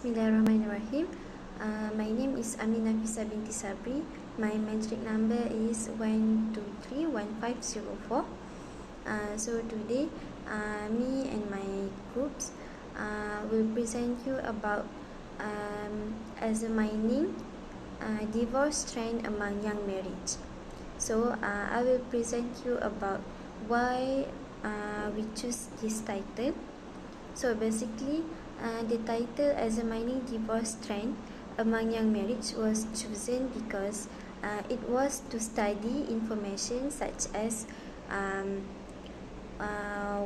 Bismillahirrahmanirrahim. My name is Aminah Fisa binti Sabri. My matric number is 1231504. So today, me and my groups will present you about examining divorce trend among young marriage. So I will present you about why we choose this title. So basically, the title Examining Divorce Trend Among Young Marriage was chosen because it was to study information such as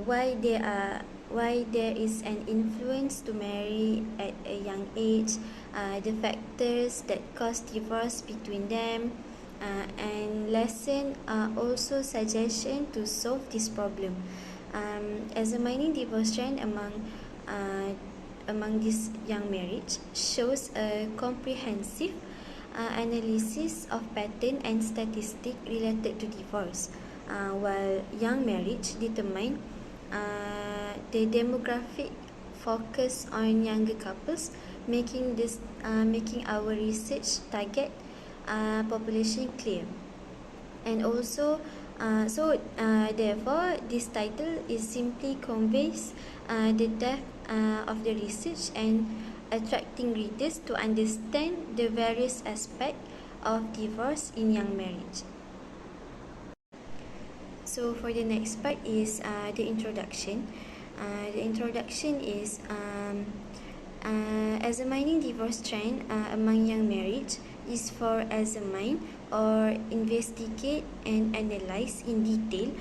why there is an influence to marry at a young age, the factors that cause divorce between them, and lesson also suggestion to solve this problem. Examining divorce trend among this young marriage shows a comprehensive analysis of pattern and statistic related to divorce, while young marriage determine the demographic focus on younger couples, making our research target population clear. And also therefore this title is simply conveys the depth of the research and attracting readers to understand the various aspects of divorce in young marriage. So for the next part is the introduction. The introduction is examining divorce trend among young marriage is for examine or investigate and analyze in detail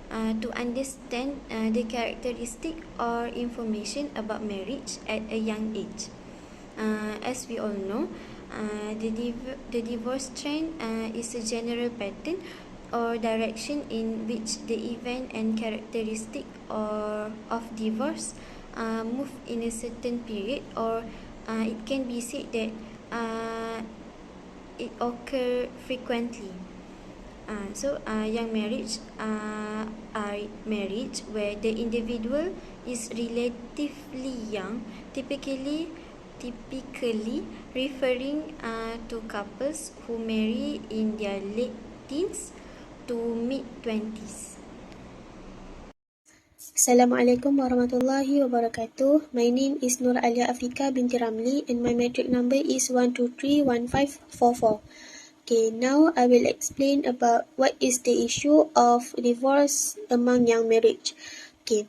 to understand the characteristic or information about marriage at a young age. As we all know, the divorce trend is a general pattern or direction in which the event and characteristic of divorce move in a certain period, or it can be said that it occur frequently. Young marriage are marriage where the individual is relatively young, typically referring to couples who marry in their late teens to mid-20s. Assalamualaikum warahmatullahi wabarakatuh. My name is Nur Alia Afrika binti Ramli and my matric number is 1231544. Okay, now I will explain about what is the issue of divorce among young marriage. Okay,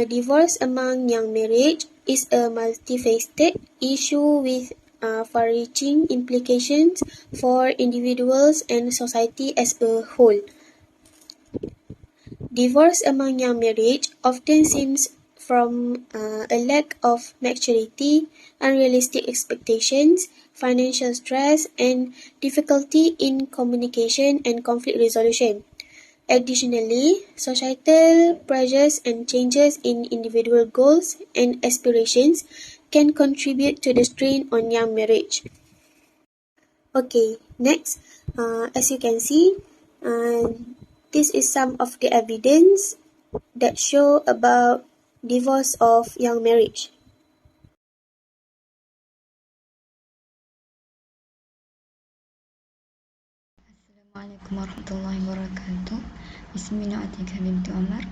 divorce among young marriage is a multifaceted issue with far-reaching implications for individuals and society as a whole. Divorce among young marriage often stems from a lack of maturity, unrealistic expectations, financial stress, and difficulty in communication and conflict resolution. Additionally, societal pressures and changes in individual goals and aspirations can contribute to the strain on young marriage. Okay, next, as you can see, this is some of the evidence that show about divorce of young marriage. Assalamualaikum warahmatullahi wabarakatuh. اسمي عتيقة بنت عمر.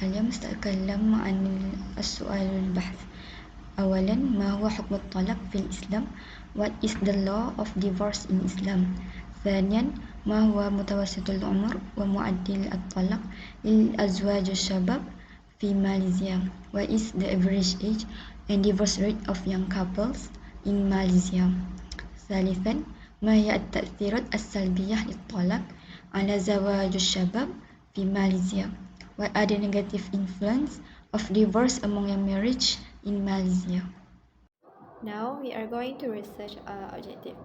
اليوم سأتكلم عن السؤال البحث. أولاً، ما هو حكم الطلاق في الإسلام؟ What is the law of divorce in Islam? ثانياً، ما هو متوسط العمر ومعدل الطلاق للأزواج الشباب في ماليزيا؟ What is the average age and divorce rate of young couples in Malaysia? ثالثاً، ما هي التأثيرات السلبية للطلاق على زواج الشباب في ماليزيا؟ What are the negative influence of divorce among young marriage in Malaysia? Now we are going to research objective.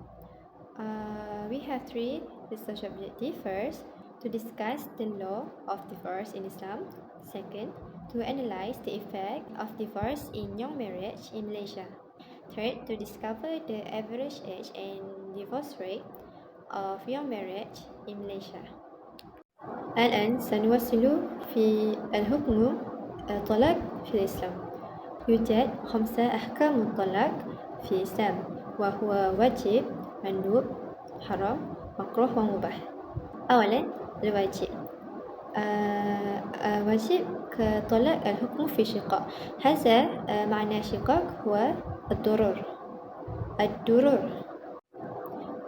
We have 3 research objectives. First, to discuss the law of divorce in Islam. Second, to analyze the effect of divorce in young marriage in Malaysia. Third, to discover the average age and divorce rate of young marriage in Malaysia. الآن سنوصل في الحكم الطلاق في الإسلام. يوجد 5 أحكام الطلاق في إسلام وهو واجب مندوب حرام مكروه ومباح. أولا الواجب. واجب كطلاق الحكم في شقاق. هذا معنى شقاق هو الضرر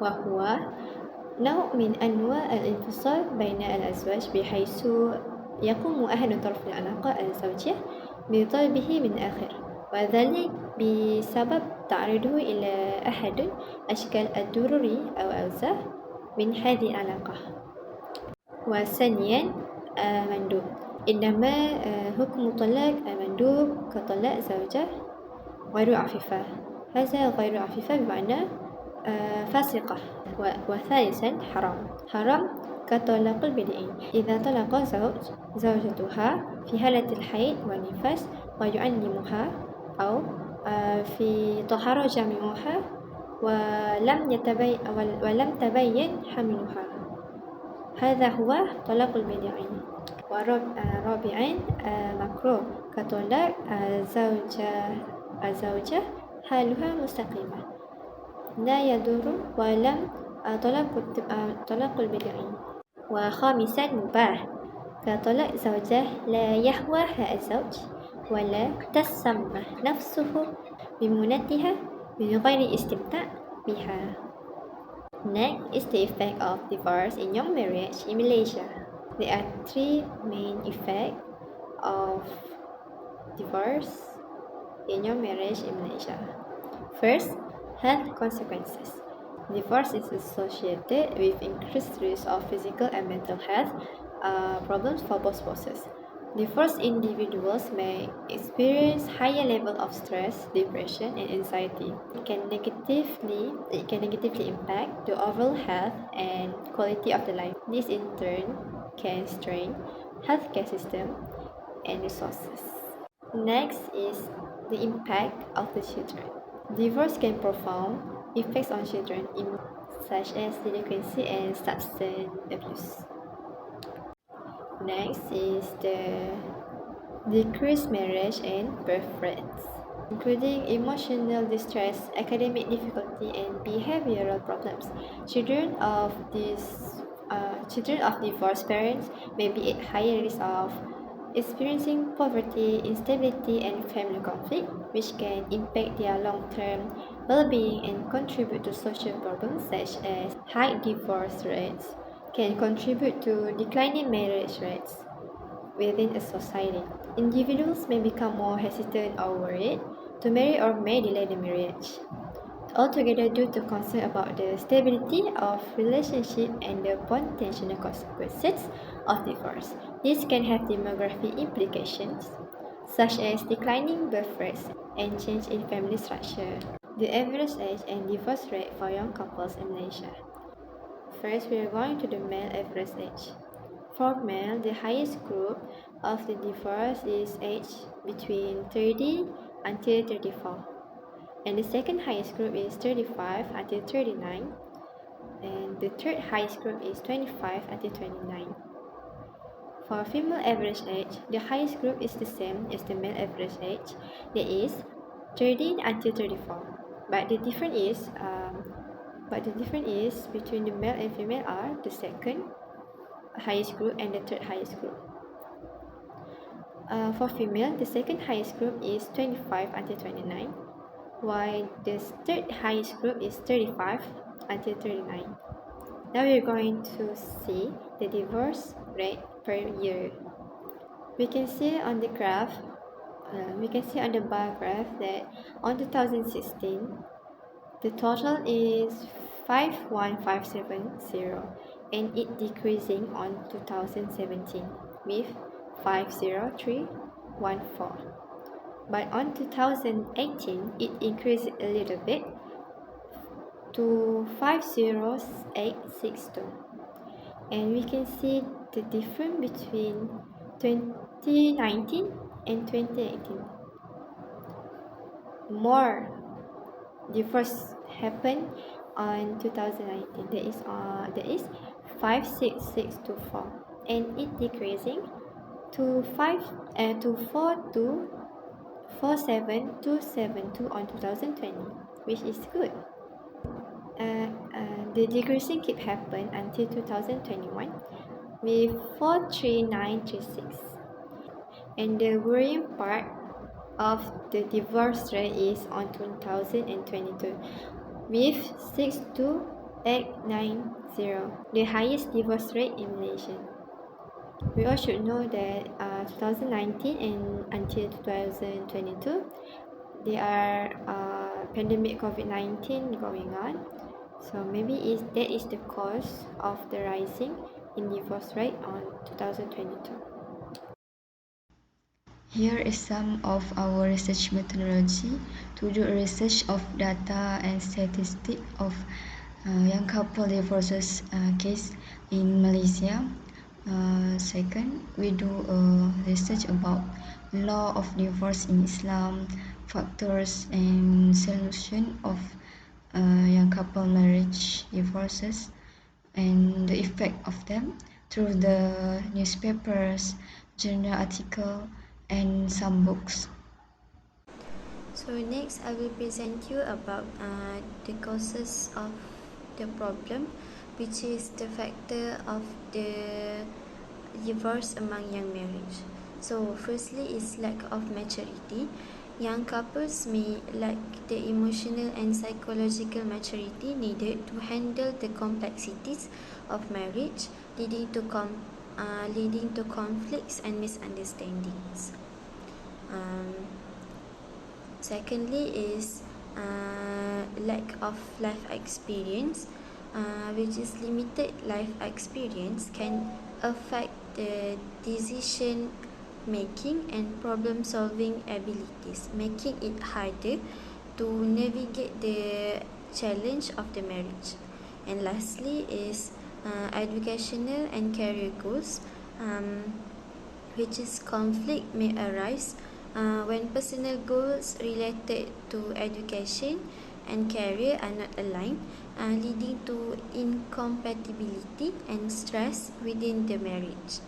وهو نوع من أنواع الانفصال بين الأزواج بحيث يقوم أحد طرف العلاقة الزوجية بطلبه من آخر، وذلك بسبب تعرضه إلى أحد أشكال الضرر أو أوزار من هذه العلاقة. وثانيا مندوب. إنما حكم طلاق المندوب كطلاق زوجة غير عفيفة. هذا غير عفيفة بمعنى فاسقة. وثالثا حرام كطلاق البدعي. إذا طلق زوجتها في حالة الحيض والنفاس ويعلمها أو في طهارة جامعها ولم تبين حملها، هذا هو طلاق البدعي. ورابعا مكروه كطلاق الزوجة حالها مستقيمة لا يضر ولم طلاق البدعي. وخامسا مباح كطلاق زوجة لا يهواها الزوج ولا تسمح نفسه بمنتها من غير استمتاع بها. Next is the effect of divorce in young marriage in Malaysia. There are three main effects of divorce in young marriage in Malaysia. First, health consequences. Divorce is associated with increased risk of physical and mental health problems for both spouses. Divorced individuals may experience higher level of stress, depression, and anxiety. It can negatively impact the overall health and quality of the life. This in turn can strain healthcare system and resources. Next is the impact of the children. Divorce can profound effects on children, such as delinquency and substance abuse. Next is the decreased marriage and birth rates, including emotional distress, academic difficulty, and behavioral problems. Children of divorced parents may be at higher risk of experiencing poverty, instability, and family conflict, which can impact their long-term well-being and contribute to social problems such as high divorce rates, can contribute to declining marriage rates within a society. Individuals may become more hesitant or worried to marry or may delay the marriage, altogether due to concern about the stability of relationship and the potential consequences of divorce. This can have demographic implications, such as declining birth rates and change in family structure. The average age and divorce rate for young couples in Malaysia. First, we are going to the male average age. For male, the highest group of the divorce is aged between 30 until 34. And the second highest group is 35 until 39. And the third highest group is 25 until 29. For female average age, the highest group is the same as the male average age, that is 30 until 34. But the difference is between the male and female are the second highest group and the third highest group. For female, the second highest group is 25 until 29, while the third highest group is 35 until 39. Now we are going to see the divorce rate per year. We can see on the graph, on the bar graph that on 2016, the total is 51570 and it decreasing on 2017 with 50314. But on 2018, it increased a little bit to 50862. And we can see the difference between 2019 and 2018. More divorce happened on 2019. There is 56624, and it decreasing to 47272 on 2020. which is good. The decreasing keep happen until 2021 with 43936. And the worrying part of the divorce rate is on 2022 with 62890, the highest divorce rate in Malaysia. We all should know that 2019 and until 2022, there are pandemic COVID-19 going on. So maybe that is the cause of the rising in divorce rate on 2022. Here is some of our research methodology to do research of data and statistics of young couple divorces case in Malaysia. Second, we do research about law of divorce in Islam, factors and solution of young couple marriage divorces, and the effect of them through the newspapers, journal article, and some books. So next, I will present you about the causes of the problem, which is the factor of the divorce among young marriage. So firstly is lack of maturity. Young couples may lack the emotional and psychological maturity needed to handle the complexities of marriage, leading to conflicts and misunderstandings. Secondly is lack of life experience, which is limited life experience can affect the decision making and problem solving abilities, making it harder to navigate the challenge of the marriage. And lastly is educational and career goals, which is conflict may arise when personal goals related to education and career are not aligned, leading to incompatibility and stress within the marriage.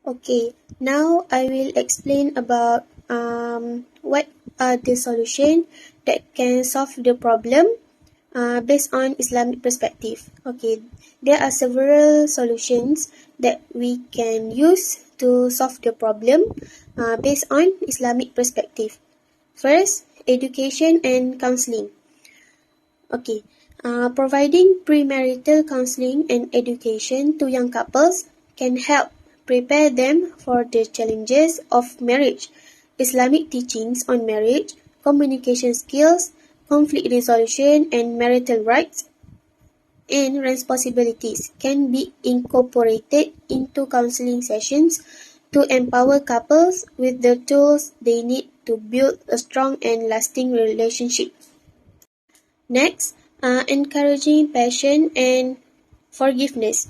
Okay, now I will explain about what are the solutions that can solve the problem based on Islamic perspective. Okay, there are several solutions that we can use to solve the problem based on Islamic perspective. First, education and counseling. Okay, providing premarital counseling and education to young couples can help prepare them for the challenges of marriage. Islamic teachings on marriage, communication skills, conflict resolution, and marital rights and responsibilities can be incorporated into counseling sessions to empower couples with the tools they need to build a strong and lasting relationship. Next, encouraging passion and forgiveness.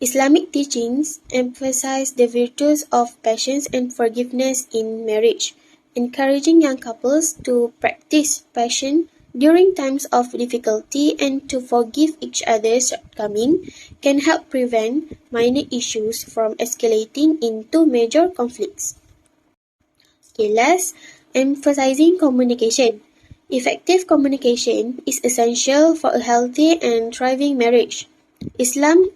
Islamic teachings emphasize the virtues of patience and forgiveness in marriage. Encouraging young couples to practice passion during times of difficulty and to forgive each other's shortcomings can help prevent minor issues from escalating into major conflicts. Okay, last, emphasizing communication. Effective communication is essential for a healthy and thriving marriage. Islam